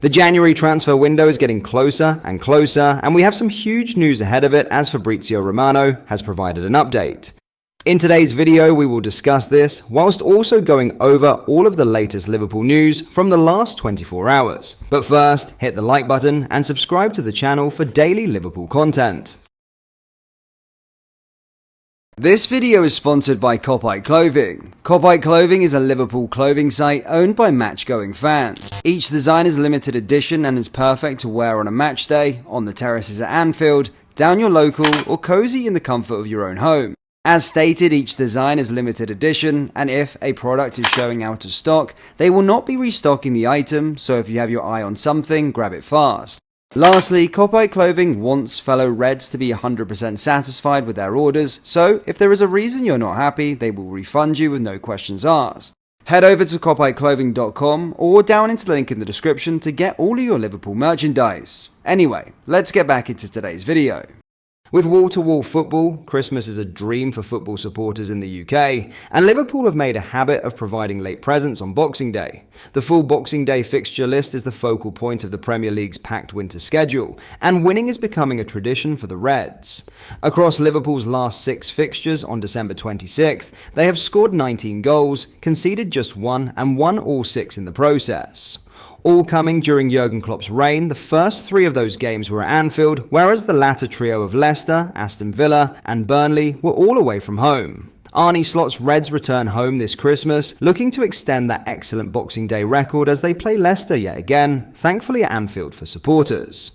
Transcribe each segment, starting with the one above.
The January transfer window is getting closer and closer, and we have some huge news ahead of it as Fabrizio Romano has provided an update. In today's video, we will discuss this, whilst also going over all of the latest Liverpool news from the last 24 hours. But first, hit the like button and subscribe to the channel for daily Liverpool content. This video is sponsored by Clothing. Clothing is a Liverpool clothing site owned by match-going fans. Each design is limited edition and is perfect to wear on a match day, on the terraces at Anfield, down your local, or cozy in the comfort of your own home. As stated, each design is limited edition, and if a product is showing out of stock, they will not be restocking the item, so if you have your eye on something, grab it fast. Lastly, Clothing wants fellow Reds to be 100% satisfied with their orders, so if there is a reason you're not happy, they will refund you with no questions asked. Head over to clothing.com or down into the link in the description to get all of your Liverpool merchandise. Anyway, let's get back into today's video. With wall-to-wall football, Christmas is a dream for football supporters in the UK, and Liverpool have made a habit of providing late presents on Boxing Day. The full Boxing Day fixture list is the focal point of the Premier League's packed winter schedule, and winning is becoming a tradition for the Reds. Across Liverpool's last 6 fixtures on December 26th, they have scored 19 goals, conceded just 1, and won all 6 in the process. All coming during Jurgen Klopp's reign, the first 3 of those games were at Anfield, whereas the latter trio of Leicester, Aston Villa, and Burnley were all away from home. Arne Slot's Reds return home this Christmas, looking to extend that excellent Boxing Day record as they play Leicester yet again, thankfully at Anfield for supporters.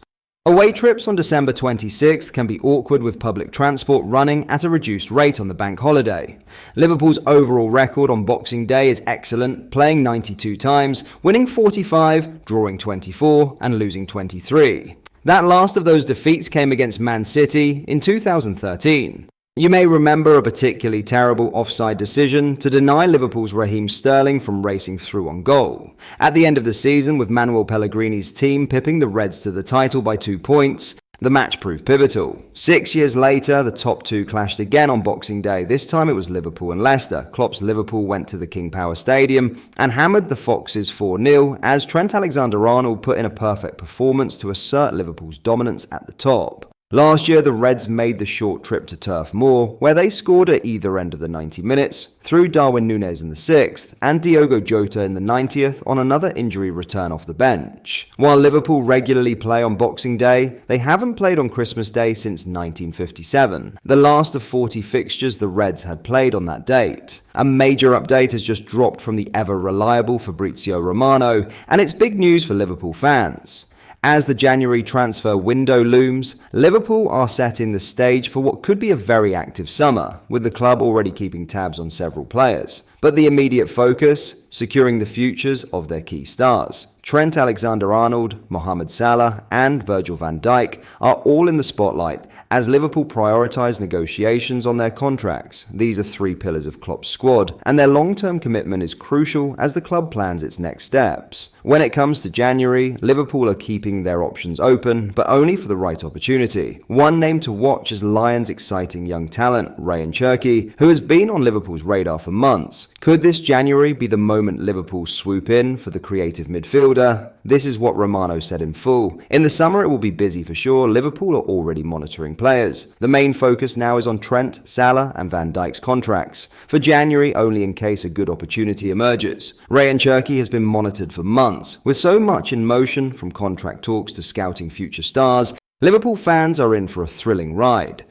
Away trips on December 26th can be awkward with public transport running at a reduced rate on the bank holiday. Liverpool's overall record on Boxing Day is excellent, playing 92 times, winning 45, drawing 24, and losing 23. That last of those defeats came against Man City in 2013. You may remember a particularly terrible offside decision to deny Liverpool's Raheem Sterling from racing through on goal. At the end of the season, with Manuel Pellegrini's team pipping the Reds to the title by 2 points, the match proved pivotal. 6 years later, the top 2 clashed again on Boxing Day. This time it was Liverpool and Leicester. Klopp's Liverpool went to the King Power Stadium and hammered the Foxes 4-0 as Trent Alexander-Arnold put in a perfect performance to assert Liverpool's dominance at the top. Last year, the Reds made the short trip to Turf Moor, where they scored at either end of the 90 minutes, through Darwin Núñez in the 6th, and Diogo Jota in the 90th on another injury return off the bench. While Liverpool regularly play on Boxing Day, they haven't played on Christmas Day since 1957, the last of 40 fixtures the Reds had played on that date. A major update has just dropped from the ever-reliable Fabrizio Romano, and it's big news for Liverpool fans. As the January transfer window looms, Liverpool are setting the stage for what could be a very active summer, with the club already keeping tabs on several players. But the immediate focus, securing the futures of their key stars. Trent Alexander-Arnold, Mohamed Salah, and Virgil van Dijk are all in the spotlight as Liverpool prioritise negotiations on their contracts. These are 3 pillars of Klopp's squad, and their long-term commitment is crucial as the club plans its next steps. When it comes to January, Liverpool are keeping their options open, but only for the right opportunity. One name to watch is Lions' exciting young talent, Ryan Cherki, who has been on Liverpool's radar for months. Could this January be the moment Liverpool swoop in for the creative midfielder? This is what Romano said in full. In the summer it will be busy for sure. Liverpool are already monitoring players. The main focus now is on Trent, Salah and Van Dijk's contracts. For January, only in case a good opportunity emerges. Ryan Cherki has been monitored for months. With so much in motion, from contract talks to scouting future stars, Liverpool fans are in for a thrilling ride.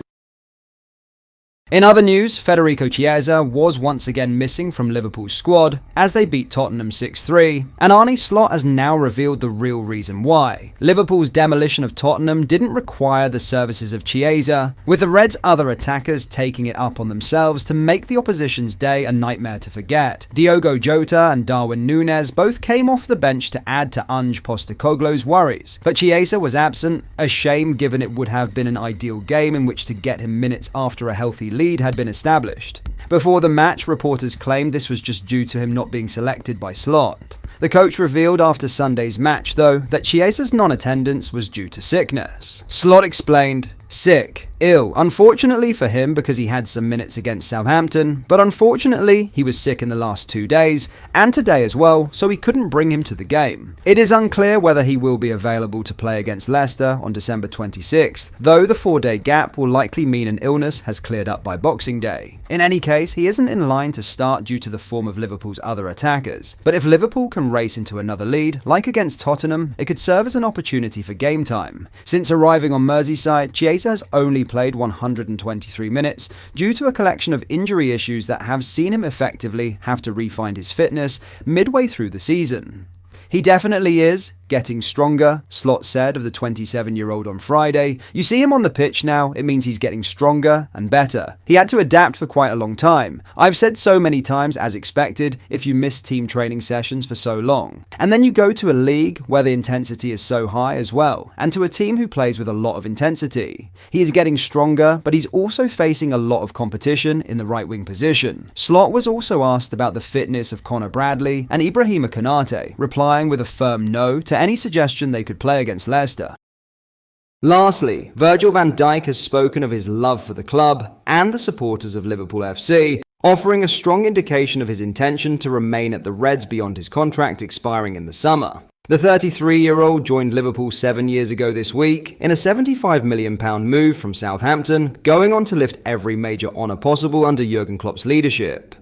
In other news, Federico Chiesa was once again missing from Liverpool's squad as they beat Tottenham 6-3, and Arne Slot has now revealed the real reason why. Liverpool's demolition of Tottenham didn't require the services of Chiesa, with the Reds' other attackers taking it up on themselves to make the opposition's day a nightmare to forget. Diogo Jota and Darwin Núñez both came off the bench to add to Ange Postecoglou's worries, but Chiesa was absent, a shame given it would have been an ideal game in which to get him minutes after a healthy lead had been established. Before the match, reporters claimed this was just due to him not being selected by Slot. The coach revealed after Sunday's match, though, that Chiesa's non-attendance was due to sickness. Slot explained, Sick, ill, unfortunately for him because he had some minutes against Southampton, but unfortunately he was sick in the last 2 days, and today as well, so we couldn't bring him to the game. It is unclear whether he will be available to play against Leicester on December 26th, though the 4-day gap will likely mean an illness has cleared up by Boxing Day. In any case, he isn't in line to start due to the form of Liverpool's other attackers, but if Liverpool can race into another lead, like against Tottenham, it could serve as an opportunity for game time. Since arriving on Merseyside, Chiesa has only played 123 minutes due to a collection of injury issues that have seen him effectively have to re-find his fitness midway through the season. He definitely is getting stronger, Slot said of the 27-year-old on Friday. You see him on the pitch now, it means he's getting stronger and better. He had to adapt for quite a long time. I've said so many times, as expected, if you miss team training sessions for so long. And then you go to a league where the intensity is so high as well, and to a team who plays with a lot of intensity. He is getting stronger, but he's also facing a lot of competition in the right wing position. Slot was also asked about the fitness of Connor Bradley and Ibrahima Konate, replying with a firm no to any suggestion they could play against Leicester. Lastly, Virgil van Dijk has spoken of his love for the club and the supporters of Liverpool FC, offering a strong indication of his intention to remain at the Reds beyond his contract expiring in the summer. The 33-year-old joined Liverpool 7 years ago this week in a £75 million move from Southampton, going on to lift every major honour possible under Jurgen Klopp's leadership.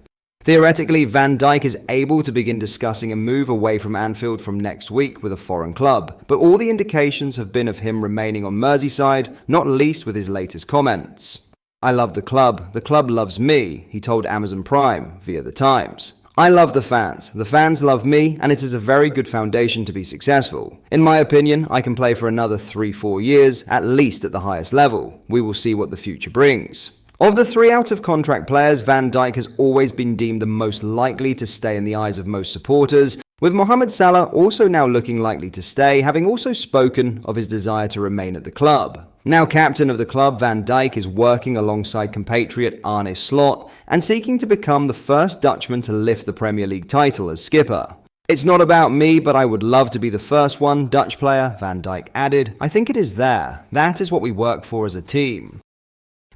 Theoretically, Van Dijk is able to begin discussing a move away from Anfield from next week with a foreign club, but all the indications have been of him remaining on Merseyside, not least with his latest comments. "I love the club loves me," he told Amazon Prime via The Times. "I love the fans love me, and it is a very good foundation to be successful. In my opinion, I can play for another 3-4 years, at least at the highest level. We will see what the future brings." Of the 3 out-of-contract players, Van Dijk has always been deemed the most likely to stay in the eyes of most supporters, with Mohamed Salah also now looking likely to stay, having also spoken of his desire to remain at the club. Now captain of the club, Van Dijk is working alongside compatriot Arne Slot and seeking to become the first Dutchman to lift the Premier League title as skipper. "It's not about me, but I would love to be the first one," Dutch player Van Dijk added. "I think it is there. That is what we work for as a team."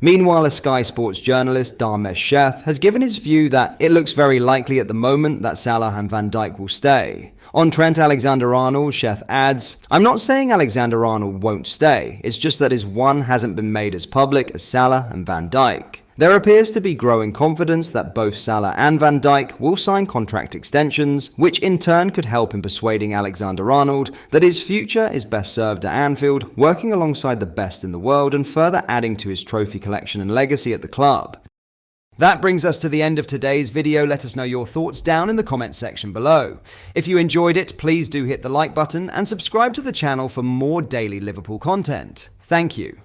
Meanwhile, a Sky Sports journalist, Dharmesh Sheth, has given his view that it looks very likely at the moment that Salah and Van Dijk will stay. On Trent Alexander-Arnold, Sheth adds, "I'm not saying Alexander-Arnold won't stay, it's just that his one hasn't been made as public as Salah and Van Dijk. There appears to be growing confidence that both Salah and Van Dijk will sign contract extensions, which in turn could help in persuading Alexander-Arnold that his future is best served at Anfield, working alongside the best in the world and further adding to his trophy collection and legacy at the club." That brings us to the end of today's video. Let us know your thoughts down in the comments section below. If you enjoyed it, please do hit the like button and subscribe to the channel for more daily Liverpool content. Thank you.